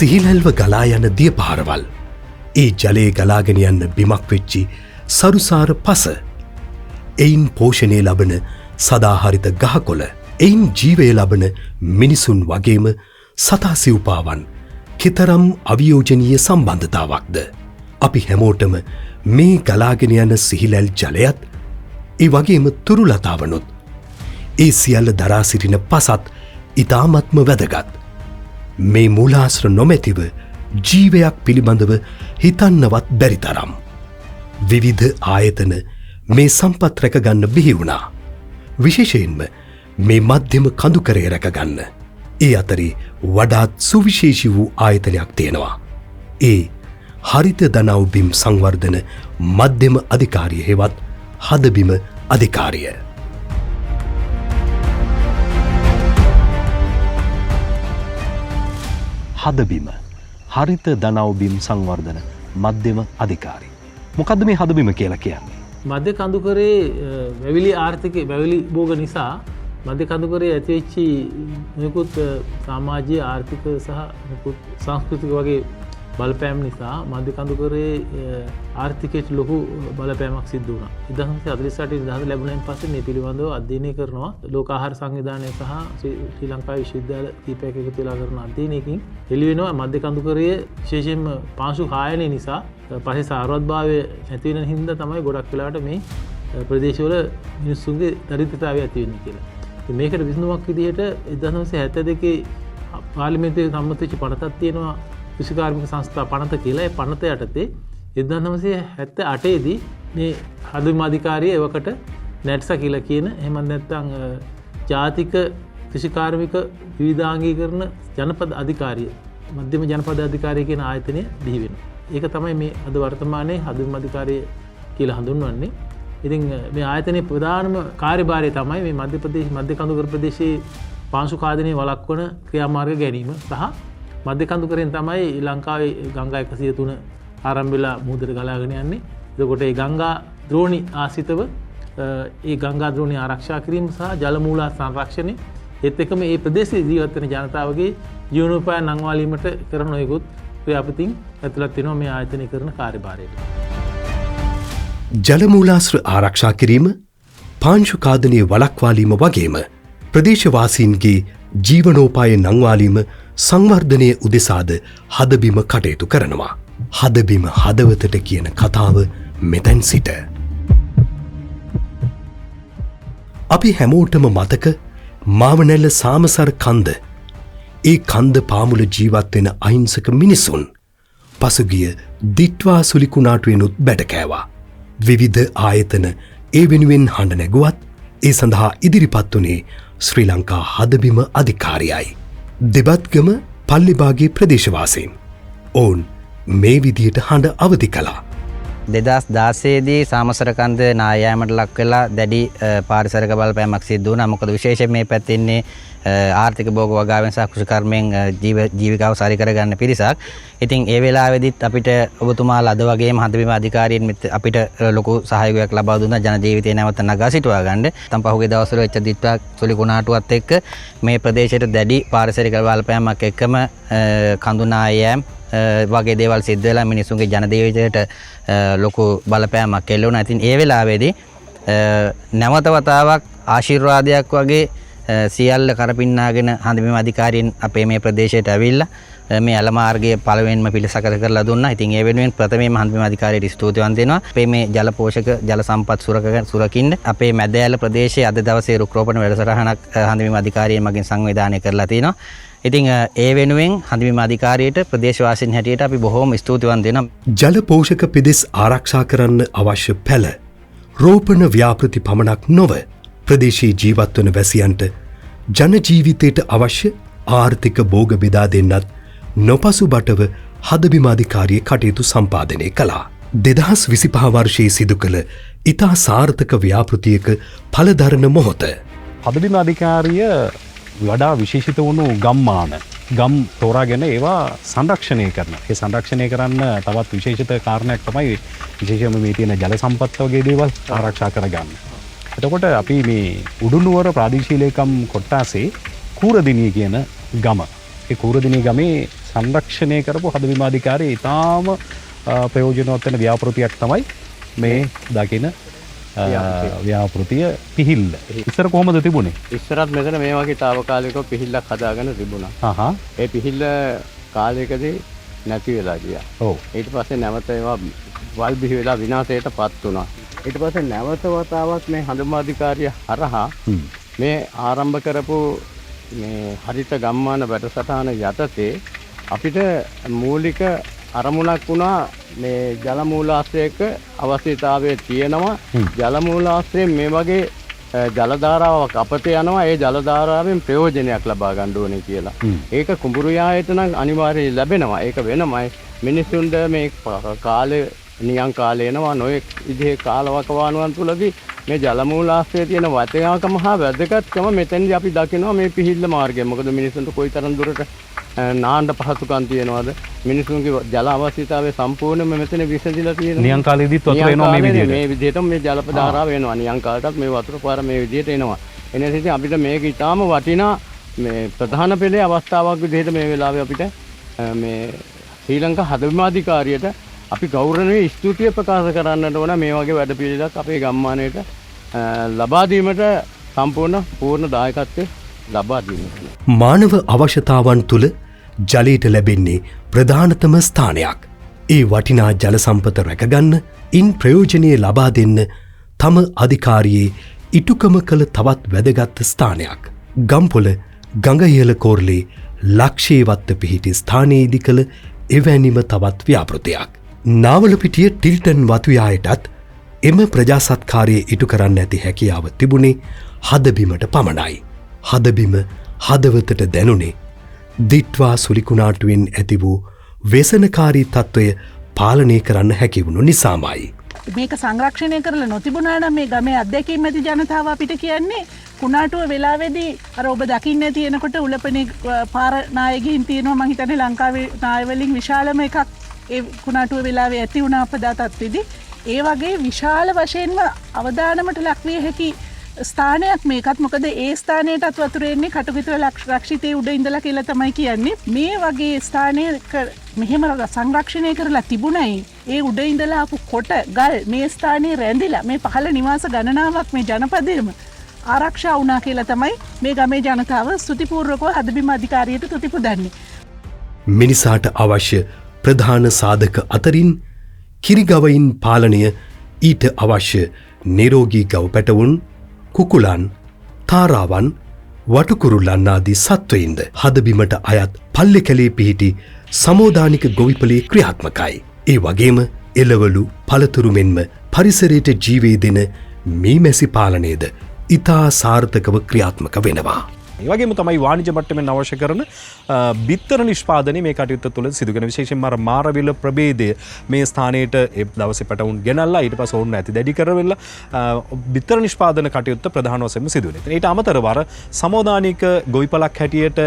සිහිලැල්ව ගලා යන දිය පාරවල්, ඒ ජලයේ ගලාගෙන යන්න බිමක් වෙච්චි සරුසාර පස, එයින් පෝෂණය ලබන සදාහරිත ගහකොළ, එයින් ජීවය ලබන මිනිසුන් වගේම සතා සිව්පාවන් කෙතරම් අවියෝජනීය සම්බන්ධතාවක්ද. අපි හැමෝටම මේ ගලාගෙන යන සිහිලැල් ජලයත්, ඒ වගේම තුරුලතාවනොත්, ඒ සියල්ල දරා සිටින පසත් ඉතාමත්ම වැදගත්. මේ මූලාශ්‍ර නොමැතිව ජීවයක් පිළිබඳව හිතන්නවත් බැරි තරම්. විවිධ ආයතන මේ සම්පත් රැකගන්න බිහි වුණා. විශේෂයෙන්ම මේ මධ්‍යම කඳුකරය රැකගන්න. ඒ අතරේ වඩාත් සුවිශේෂී වූ ආයතනයක් තියෙනවා. ඒ හරිත දනව්බිම් සංවර්ධන මධ්‍යම අධිකාරිය හෙවත් හදබිම අධිකාරිය. හදබිම හරිත දනව්බිම් සංවර්ධන මධ්‍යම අධිකාරී. මොකද්ද මේ හදබිම කියලා කියන්නේ? මධ්‍ය කඳුකරේ වැවිලි ආර්ථිකය වැවිලි භෝග නිසා මධ්‍ය කඳුකරේ ඇතිවෙච්චි නිකුත් සමාජීය ආර්ථික සහ නිකුත් සංස්කෘතික වගේ බලපෑම් නිසා මධ්‍ය කඳුකරේ ආර්ථිකයට ලොකු බලපෑමක් සිද්ධ වුණා. 1948 2000 ලැබුණෙන් පස්සේ මේ පිළිබඳව අධ්‍යයනය කරනවා. ලෝක ආහාර සංවිධානය සහ ශ්‍රී ලංකා විශ්වවිද්‍යාල කීපයක් එකතු වෙලා කරන අධ්‍යයනයකින් එළි වෙනවා මධ්‍ය කඳුකරයේ විශේෂයෙන්ම පාංශු කායනය නිසා පස්සේ සාරවත්භාවය නැති වෙන හින්දා තමයි ගොඩක් වෙලාවට මේ ප්‍රදේශවල මිනිස්සුන්ගේ දරිද්‍රතාවය ඇති වෙන්නේ කියලා. ඉතින් මේකට විසඳුමක් විදිහට 1972 පාර්ලිමේන්තුවේ සම්මත වෙච්ච පනතක් තියෙනවා කෘෂිකාර්මික සංස්ථා පනත කියලා. ඒ පනත යටතේ 1978 දී මේ හදබිම අධිකාරිය එවකට නැට්සා කියලා කියන එහෙම නැත්නම් ජාතික කෘෂිකාර්මික විවිධාංගීකරණ ජනපද අධිකාරිය මධ්‍යම ජනපද අධිකාරිය කියන ආයතනය බිහි වෙනවා. ඒක තමයි මේ අද වර්තමානයේ හදබිම අධිකාරිය කියලා හඳුන්වන්නේ. ඉතින් මේ ආයතනයේ ප්‍රධානම කාර්යභාරය තමයි මේ මධ්‍ය කඳුකර ප්‍රදේශයේ පාංශු කාදනය වළක්වන ක්‍රියාමාර්ග ගැනීම සහ මධ්‍ය කඳුකරෙන් තමයි ලංකාවේ ගංගා 103 ආරම්භ වෙලා මුහුදට ගලාගෙන යන්නේ. එතකොට මේ ගංගා ද්‍රෝණි ආසිතව ඒ ගංගා ද්‍රෝණි ආරක්ෂා කිරීම සහ ජල මූල සංරක්ෂණය ඒත් එක්කම මේ ප්‍රදේශයේ ජීවත් වෙන ජනතාවගේ ජීවනෝපාය නංවාලීමට කරන නොයෙකුත් ක්‍රියාපතින් ඇතුළත් වෙනවා මේ ආයතනය කරන කාර්යභාරයට. ජල මූලාශ්‍ර ආරක්ෂා කිරීම, පාංශු කාදනය වළක්වාලීම වගේම ප්‍රදේශවාසීන්ගේ ජීවනෝපාය නංවාලීම සංවර්ධනය උදෙසාද හදබිම කටයුතු කරනවා. හදබිම හදවතට කියන කතාව මෙතැන් සිට. අපි හැමෝටම මතක මාවනැල්ල සාමසර කන්ද. ඒ කන්ද පාමුල ජීවත් වෙන අහිංසක මිනිසුන් පසුගිය දිට්වා සුලිකුණාටුවෙනුත් බැටකෑවා. විවිධ ආයතන ඒ වෙනුවෙන් හඬ නැගුවත් ඒ සඳහා ඉදිරිපත් වුණේ ශ්‍රී ලංකා හදබිම අධිකාරියයි. දෙබත්ගම පල්ලිබාගේ ප්‍රදේශවාසීන් ඔවුන් මේ විදියට හඬ අවදි කළා. 2016 දී සාමසර කන්ද නායෑමට ලක් වෙලා දැඩි පාරිසරික බලපෑමක් සිදු වුණා. මොකද විශේෂයෙන් මේ පැත්තේ ඉන්නේ ආර්ථික භෝග වගාවෙන් සහ කෘෂිකර්මයෙන් ජීවිකාව සාරි කරගන්න පිරිසක්. ඉතින් ඒ වෙලාවේදීත් අපිට ඔබතුමාලා අද වගේම හදබිම අධිකාරියෙන් අපිට ලොකු සහයෝගයක් ලබා දුන්නා ජන ජීවිතේ නැවත නගා සිටවා ගන්න. තම පහුගිය දවස්වල වෙච්ච දිට්වා සුලිකුණාටුවත් එක්ක මේ ප්‍රදේශයට දැඩි පාරිසරික බලපෑමක් එක්කම කඳු නායෑම් වගේ දේවල් සිද්ධ වෙලා මිනිසුන්ගේ ජන ජීවිතයට ලොකු බලපෑමක් එල්ල වුණා. ඉතින් ඒ වෙලාවේදී නැවත වතාවක් ආශිර්වාදයක් වගේ සියල්ල කරපින්නාගෙන හදබිම අධිකාරියෙන් අපේ මේ ප්‍රදේශයට ඇවිල්ලා මේ අල මාර්ගයේ පළවෙනිම පිළිසකර කරලා දුන්නා. ඉතින් ඒ වෙනුවෙන් ප්‍රථමයෙන්ම හදබිම අධිකාරියට ස්තුතිවන්ත වෙනවා. අපේ මේ ජල පෝෂක ජල සම්පත් සුරකින්න අපේ මැදෑල ප්‍රදේශයේ අද දවසේ රුක් රෝපණ වැඩසටහනක් හදබිම අධිකාරියෙන් මගින් සංවිධානය කරලා තිනවා. ඉතින් ඒ වෙනුවෙන් හදබිම අධිකාරියට ප්‍රදේශවාසීන් හැටියට අපි බොහෝම ස්තුතිවන්ත වෙනවා. ජල පෝෂක පෙදෙස් ආරක්ෂා කරන්න අවශ්‍ය පැල රෝපණ ව්‍යාපෘති පමණක් නොව ප්‍රදේශයේ ජීවත් වන වැසියන්ට ජන ජීවිතයට අවශ්‍ය ආර්ථික භෝග බෙදා දෙන්නත් නොපසුබටව හදබිම අධිකාරිය කටයුතු සම්පාදනය කළා. 2025 වර්ෂයේ සිදු කළ ඉතා සාර්ථක ව්‍යාපෘතියක ඵලදරන මොහොත. හදබිම අධිකාරිය වඩා විශේෂිත වුණු ගම්මාන ගම් තෝරාගෙන ඒවා සංරක්ෂණය කරන. ඒ සංරක්ෂණය කරන්න තවත් විශේෂිත කාරණයක් තමයි විශේෂයෙන්ම මේ තියෙන ජල සම්පත් වගේ දේවල් ආරක්ෂා කරගන්න. එතකොට අපි මේ උඩුනුවර ප්‍රාදේශීය ලේකම් කොට්ටාසේ කූරදිනිය කියන ගම. ඒ කූරදිනිය ගමේ සංරක්ෂණය කරපු හදබිමාධිකාරයේ ඉතාම ප්‍රයෝජනවත් වෙන ව්‍යාපෘතියක් තමයි මේ දකින ව්‍යාපෘතිය පිහිල්ල. ඉස්සර කොහොමද තිබුණේ? ඉස්සරත් මෙතන මේ වගේ తాවකාලිකව පිහිල්ලක් හදාගෙන තිබුණා. ඒ පිහිල්ල කාලයකදී නැති වෙලා ගියා. ඔව්. ඊට පස්සේ නැවත ඒවා වල් බිහි වෙලා විනාශයටපත් වුණා. ඊට පස්සේ නැවත වතාවක් මේ හදමාධිකාරිය හරහා මේ ආරම්භ කරපු මේ හරිත ගම්මාන වැඩසටහන යටතේ අපිට මූලික අරමුණක් වුණා මේ ජල මූලාශ්‍රයක අවශ්‍යතාවය තියෙනවා. ජල මූලාශ්‍රයෙන් මේ වගේ ජල ධාරාවක් අපත යනවා. ඒ ජල ධාරාවෙන් ප්‍රයෝජනයක් ලබා ගන්න ඕනේ කියලා. ඒක කුඹුරු යායට නම් අනිවාර්යයෙන් ලැබෙනවා. ඒක වෙනමයි. මිනිසුන්ට මේ කාලේ නියං කාලේ එනවා නොයෙක් විදිහේ කාලවකවානුවන් තුලදී මේ ජල මූලාශ්‍රයේ තියෙන වටිනාකම හා වැදගත්කම මෙතෙන්දී අපි දකිනවා මේ පිහිල්ල මාර්ගය. මොකද මිනිසුන්ට කොයිතරම් දුරට නාන්න පහසුකම් තියෙනවද? මිනිසුන්ගේ ජල අවශ්‍යතාවය සම්පූර්ණයෙන්ම මෙතන විසඳිලා තියෙනවා. නියං කාලේදීත් වතුර එනවා මේ විදිහට. මේ විදිහටම මේ ජල ධාරාව එනවා. නියං කාලයටත් මේ වතුර පාර මේ විදිහට එනවා. එන නිසා අපිට මේක ඊටාම වටිනා මේ ප්‍රධාන පෙළේ අවස්ථාවක් විදිහට මේ වෙලාවේ අපිට මේ ශ්‍රී ලංකා හදමාධිකාරියට අපි ගෞරවණීය ස්තුතිය ප්‍රකාශ කරන්නට ඕන මේ වගේ වැඩපිළිවෙලක් අපේ ගම්මානයට ලබා දීමට සම්පූර්ණ පූර්ණ දායකත්වය ලබා දීමට. මානව අවශ්‍යතාවන් තුළ ජලයට ලැබෙන්නේ ප්‍රධානතම ස්ථානයක්. ඒ වටිනා ජල සම්පත රැකගන්න ඉන් ප්‍රයෝජනය ලබා දෙන්න තම අධිකාරියේ ඉටුකම කළ තවත් වැදගත් ස්ථානයක්. ගම්පොල ගඟ කෝරළේ ලක්ෂයවත්ත පිහිටි ස්ථානයේදි කළ එවැනිම තවත් ව්‍යාපෘතියක්. නාවලපිටිය ටිල්ටන් වතුයායටත් එම ප්‍රජාසත්කාරයේ ඉටු කරන්න ඇති හැකියාව තිබුණේ හදබිමට පමණයි. හදබිම හදවතට දැනුනේ දිට්වා සුලිකුණාටුවෙන් ඇති වූ ව්‍යසනකාරී තත්ත්වය පාලනය කරන්න හැකිවුණු නිසාමයි. මේක සංරක්ෂණය කරලා නොතිබුණා නම් මේ ගමේ අත්දැකීම් ඇති ජනතාව අපිට කියන්නේ කුණාටුව වෙලාවේදී අර ඔබ දකින්න තියෙනකොට උලපනේ පාර නායකයින් තියෙනවා. මං හිතන්නේ ලංකාවේ නාය වලින් විශාලම එකක් ඒ කුණාටුව වෙලාවේ ඇති වුණා අපදාතත්වේදී. ඒ වගේ විශාල වශයෙන්ම අවදානමට ලක්විය හැකි ස්ථානයක් මේකත්. මොකද ඒ ස්ථානයටත් වතුර එන්නේ කටුගෙතුව රක්ෂිතයේ උඩ ඉඳලා කියලා තමයි කියන්නේ. මේ වගේ ස්ථානයක මෙහෙම සංරක්ෂණය කරලා තිබුණයි. ඒ උඩ ඉඳලා ආපු කොට ගල් මේ ස්ථානයේ රැඳිලා මේ පහළ නිවාස ගණනාවක් මේ ජනපදයේම ආරක්ෂා වුණා කියලා තමයි මේ ගමේ ජනතාව ස්තුතිපූර්වකව හදබිම අධිකාරියට තුති පුදන්නේ. මිනිසාට අවශ්‍ය ප්‍රධාන සාධක අතරින් කිරිගවයින් පාලනය, ඊට අවශ්‍ය නිරෝගී ගව පැටවුන්, කුකුලන්, තාරාවන්, වටකුරුල්ලන් ආදී සත්වයින්ද හදබිමට අයත් පල්ලෙ කැලේ පිහිටි සමෝදානික ගොවිපලේ ක්‍රියාත්මකයි. ඒ වගේම එළවලු පළතුරු මෙන්ම පරිසරයට ජීවේ දෙන මීමැසි පාලනයද ඉතා සාර්ථකව ක්‍රියාත්මක වෙනවා. ඒ වගේම තමයි වාණිජ්‍ය මට්ටමින් අවශ්‍ය කරන බිත්තර නිෂ්පාදනය මේ කටයුත්ත තුළ සිදු කරන. විශේෂයෙන්ම අර මාරවිල ප්‍රභේදය මේ ස්ථානයට ඒ දවසේ පැටවුන් ගෙනල්ලා ඊට පස්සේ ඕන්න ඇති දැඩි කරවෙලා බිත්තර නිෂ්පාදන කටයුත්ත ප්‍රධාන වශයෙන්ම සිදු වෙනවා. ඊට අමතරව අර සමෝදානික ගොවිපලක් හැටියට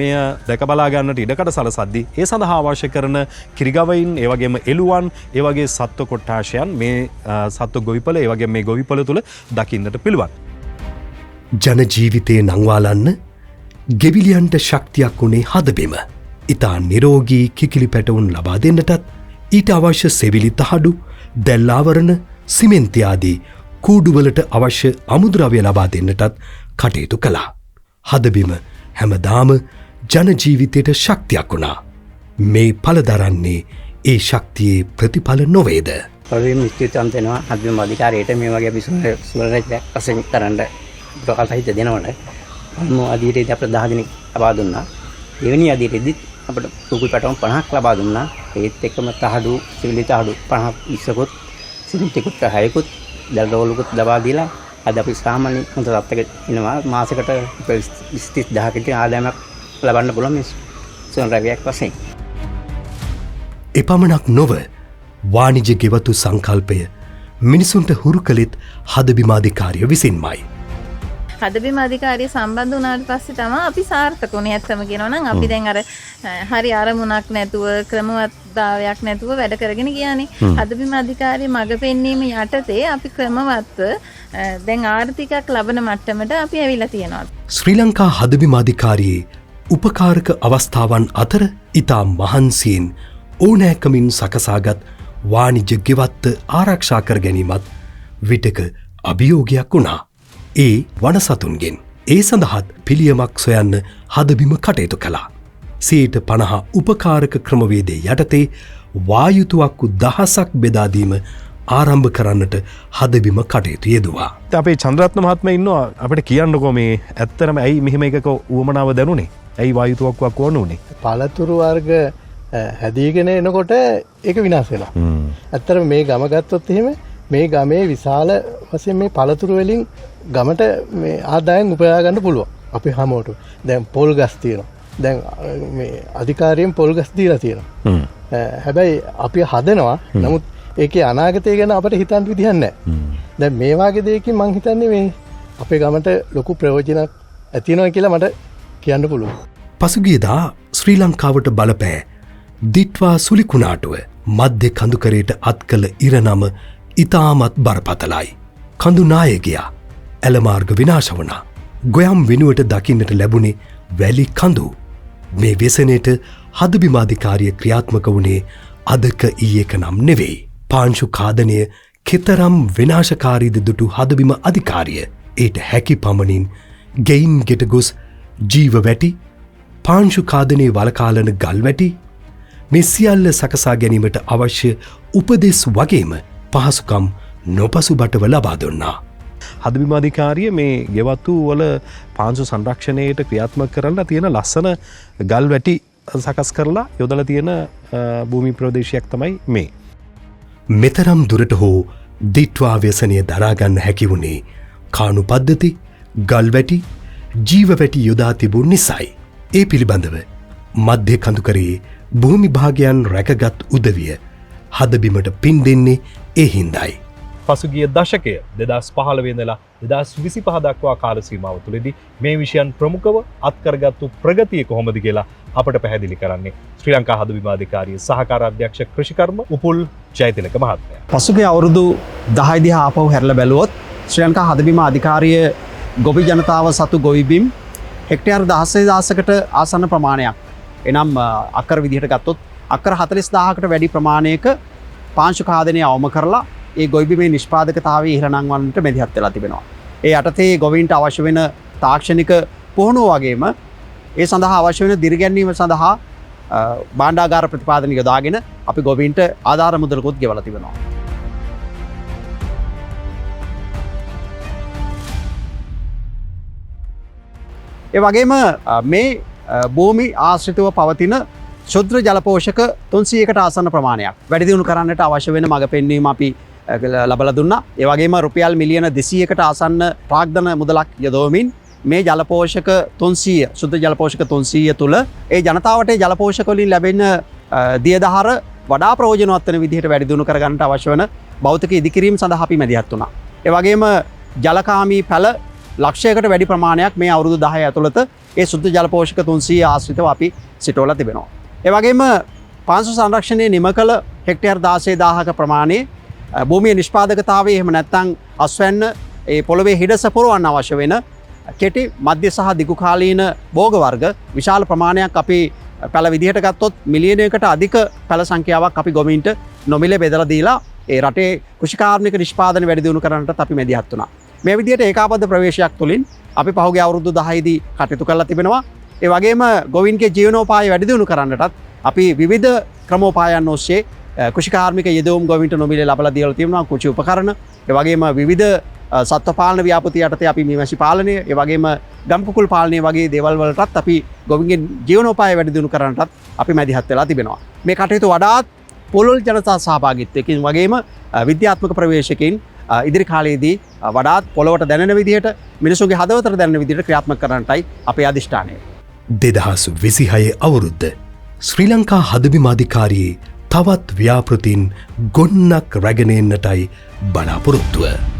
මෙය දැක බලා ගන්නට ඉඩකඩ සලසද්දී ඒ සඳහා අවශ්‍ය කරන කිරිගවයින්, ඒ වගේම එළුවන්, ඒ වගේ සත්ව කොට්ටාශයන් මේ සත්ව ගොවිපල, ඒ වගේම මේ ගොවිපල තුළ දකින්නට පිළිවන්. ජනජීවිතය නංවාලන්න ගෙවිලියන්ට ශක්තියක් වුණේ හදබිම. ඉතා නිරෝගී කිකිලි පැටවුන් ලබා දෙන්නටත් ඊට අවශ්‍ය සෙවිලි තහඩු, දැල්ලාවරණ, සිමෙන්තියාදී කූඩුවලට අවශ්‍ය අමුද්‍රව්‍ය ලබා දෙන්නටත් කටයුතු කළා. හදබිම හැමදාම ජනජීවිතයට ශක්තියක් වුණා. මේ පලදරන්නේ ඒ ශක්තියේ ප්‍රතිඵල නොවේද? පොලිම් ස්තුතිවන්ත වෙනවා හදබිම අධිකාරියට මේ වගේ විසුණුරජයක් අසෙන් කරන්න ප්‍රකාශහිත දෙනවට. පළමු අධීරයේදී අපිට 10 දිනක් ලබා දුන්නා. දෙවෙනි අධීරයේදී අපිට කුකුල් පැටවුන් 50ක් ලබා දුන්නා. ඒත් එක්කම තහඩු, සිවිලි තහඩු 50ක් 20කුත්, සිමෙන්තිකුත් 6කුත්, දැල්රෝලුකුත් ලබා දීලා අද අපි සාමාන්‍ය හොඳ තත්ත්වයක ඉනවා. මාසෙකට 20000 කට ආදායමක් ලබන්න පුළුවන් මේ සොන්රවියක් වශයෙන්. එපමණක් නොව වාණිජ්‍ය ගෙවතු සංකල්පය මිනිසුන්ට හුරු කළෙත් හදබිමාධිකාරිය විසින්මයි. හදබිම අධිකාරිය සම්බන්ධ වුණාට පස්සේ තමයි අපි සාර්ථක වුණේ. ඇත්තම කියනවා නම් අපි දැන් අර හරි අරමුණක් නැතුව, ක්‍රමවත්තාවයක් නැතුව වැඩ කරගෙන ගියානේ. හදබිම අධිකාරිය මඟ පෙන්වීම යටතේ අපි ක්‍රමවත්ව දැන් ආර්ථිකයක් ලබන මට්ටමට අපි ඇවිල්ලා තියෙනවා. ශ්‍රී ලංකා හදබිම අධිකාරියේ උපකාරක අවස්ථාවන් අතර ඉතා මහන්සියෙන් ඕනෑකමින් සකසාගත් වාණිජ්‍ය ගෙවත්ත ආරක්ෂා කර ගැනීමත් විටක අභියෝගයක් වුණා. ඒ වනසතුන්ගෙන් ඒ සඳහත් පිළියමක් සොයන්න හදබිම කටයුතු කළා. 50% උපකාරක ක්‍රමවේදය යටතේ වායුතුවක්කු දහසක් බෙදාදීම ආරම්භ කරන්නට හදබිම කටයුතු යෙදවා. අපේ චන්ද්‍රත්න මහත්ම ඉන්නවා අපිට කියන්නකෝ මේ ඇත්තරම ඇයි මෙහෙම එකක උවමනාව දැනුනේ? ඇයි වායුතුවක්කුවක් ඕන උනේ? පළතුරු වර්ග හැදීගෙන එනකොට ඒක විනාශ වෙනවා. ඇත්තටම මේ ගම ගත්තොත් එහෙම මේ ගමේ විශාල වශයෙන් මේ පළතුරු වලින් ගමට මේ ආදායම් උපයා ගන්න පුළුවන්. අපි හැමෝටම දැන් පොල් ගස් තියෙනවා. දැන් මේ අධිකාරියෙන් පොල් ගස් දීලා තියෙනවා. හැබැයි අපි හදනවා. නමුත් ඒකේ අනාගතය ගැන අපිට හිතන්න විදිහක් නැහැ. දැන් මේ වගේ දෙයකින් මම හිතන්නේ මේ අපේ ගමට ලොකු ප්‍රයෝජනක් ඇති වෙනවා කියලා මට කියන්න පුළුවන්. පසුගියදා ශ්‍රී ලංකාවට බලපෑ දිට්වා සුලිකුණාටුව මධ්‍ය කඳුකරයට අත් කළ ඉරනම ඉතාමත් බරපතලයි. කඳු නායකයා ඇලමාර්ග විනාශ වුණා. ගොයම් වෙනුවට දකින්නට ලැබුණේ වැලි කඳු. මේ වෙසනයට හදබිමාධිකාරිය ක්‍රියාත්මක වුණේ අදක ඊයක නම් නෙවෙයි. පාංශු කාදනය කෙතරම් විනාශකාරීද දුටු හදබිම අධිකාරිය ඒට හැකි පමණින් ගෙයින් ගෙට ගොස් ජීව වැටි පාංශු කාදනය වලකාලන ගල් වැටි මේ සියල්ල සකසා ගැනීමට අවශ්‍ය උපදෙස් වගේම පහසුකම් නොපසුබටව ලබා දුන්නා. හදබිමාධිකාරිය මේ ගෙවත්තු වල පාංශු සංරක්ෂණයට ක්‍රියාත්මක කරලා තියෙන ලස්සන ගල් වැටි සකස් කරලා යොදලා තියෙන භූමි ප්‍රදේශයක් තමයි මේ. මෙතරම් දුරට හෝ දිට්වා ව්‍යසනය දරාගන්න හැකි වුණේ කානු පද්ධති, ගල් වැටි, ජීව වැටි යොදා තිබුණ නිසයි. ඒ පිළිබඳව මධ්‍ය කඳුකරයේ භූමි භාගයන් රැකගත් උදවිය හදබිමට පින් දෙන්නේ ඒ හින්දායි. පසුගිය දශකය 2015 ඉඳලා 2025 දක්වා කාල සීමාව තුළදී මේ විෂයන් ප්‍රමුඛව අත්කරගත්තු ප්‍රගතිය කොහොමද කියලා අපට පැහැදිලි කරන්නේ ශ්‍රී ලංකා හදබිමාධිකාරිය සහකාර අධ්‍යක්ෂ කෘෂිකර්ම උපුල් ජයතිලක මහත්මයා. පසුගිය අවුරුදු 10 දිහා ආපහු හැරලා බැලුවොත් ශ්‍රී ලංකා හදබිමාධිකාරිය ගොවි ජනතාව සතු ගොවි බිම් හෙක්ටයාර් 16000කට ආසන්න ප්‍රමාණයක්. එනම් අක්කර විදිහට ගත්තොත් අක්කර 40000කට වැඩි ප්‍රමාණයක පාංශු කාදනය අවම කරලා ඒ ගොවිබිමේ නිෂ්පාදකතාවය ඉහළ නංවන්නට මැදිහත් වෙලා තිබෙනවා. ඒ යටතේ ගොවීන්ට අවශ්‍ය වෙන තාක්ෂණික පුහුණුව වගේම ඒ සඳහා අවශ්‍ය වෙන දිරිගැන්වීම සඳහා භාණ්ඩාගාර ප්‍රතිපාදන යොදාගෙන අපි ගොවීන්ට ආධාර මුදලකුත් ගෙවලා තිබෙනවා. ඒ වගේම මේ භූමි ආශ්‍රිතව පවතින ශුද්ධ ජල පෝෂක 300කට ආසන්න ප්‍රමාණයක් වැඩි දියුණු කරන්නට අවශ්‍ය වෙන මඟ පෙන්වීම අපි ලබලා දුන්නා. ඒ වගේම රුපියල් මිලියන 200කට ආසන්න ප්‍රාග්ධන මුදලක් යොදවමින් මේ ජල පෝෂක 300 ශුද්ධ ජල පෝෂක 300 තුල ඒ ජනතාවට ජල පෝෂක වලින් ලැබෙන දියදහර වඩා ප්‍රයෝජනවත් වෙන විදිහට වැඩි දියුණු කර ගන්නට අවශ්‍ය වෙන භෞතික ඉදිකිරීම සඳහා අපි මැදිහත් වුණා. ඒ වගේම ජලකාමී පැල ලක්ෂයකට වැඩි ප්‍රමාණයක් මේ අවුරුදු 10 ඇතුළත ඒ ශුද්ධ ජල පෝෂක 300 ආශ්‍රිතව අපි සිටවලා තිබෙනවා. ඒ වගේම පාංශු සංරක්ෂණය නිම කළ හෙක්ටයාර් 16000ක ප්‍රමාණයේ භූමියේ නිෂ්පාදකතාවය එහෙම නැත්නම් අස්වැන්න ඒ පොළවේ හිඩස පුරවන්න අවශ්‍ය වෙන කෙටි මධ්‍ය සහ දිගු කාලීන භෝග වර්ග විශාල ප්‍රමාණයක් අපි පැල විදිහට ගත්තොත් මිලියනයකට අධික පැල සංඛ්‍යාවක් අපි ගොවීන්ට නොමිලේ බෙදලා දීලා ඒ රටේ කෘෂිකාර්මික නිෂ්පාදන වැඩි දියුණු කරන්නටත් අපි මැදිහත් වුණා. මේ විදිහට ඒකාබද්ධ ප්‍රවේශයක් තුළින් අපි පහුගිය අවුරුදු 10 දී කටයුතු කරලා තිබෙනවා. ඒ වගේම ගොවීන්ගේ ජීවනෝපාය වැඩි දියුණු කරන්නටත් අපි විවිධ ක්‍රමෝපායන් ඔස්සේ කෘෂිකාර්මික යෙදවුම් ගොවීන්ට නොමිලේ ලබලා දීලා තියෙනවා. කෘෂි උපකරණ, ඒ වගේම විවිධ සත්ව පාලන ව්‍යාපෘති යටතේ අපි මීමැසි පාලනය, ඒ වගේම ගම් කුකුල් පාලනය වගේ දේවල් වලටත් අපි ගොවීන්ගේ ජීවනෝපාය වැඩි දියුණු කරන්නටත් අපි මැදිහත් වෙලා තිබෙනවා. මේ කටයුතු වඩාත් පුළුල් ජනතා සහභාගීත්වයකින් වගේම විද්‍යාත්මක ප්‍රවේශකකින් ඉදිරි කාලයේදී වඩාත් පොළොවට දැනෙන විදිහට මිනිසුන්ගේ හදවතට දැනෙන විදිහට ක්‍රියාත්මක කරන්නටයි අපේ අධිෂ්ඨානය. 2026 අවුරුද්ද ශ්‍රී ලංකා හදබිමාධිකාරියේ තවත් ව්‍යාපෘතීන් ගොන්නක් රැගෙන එන්නටයි බලාපොරොත්තුව.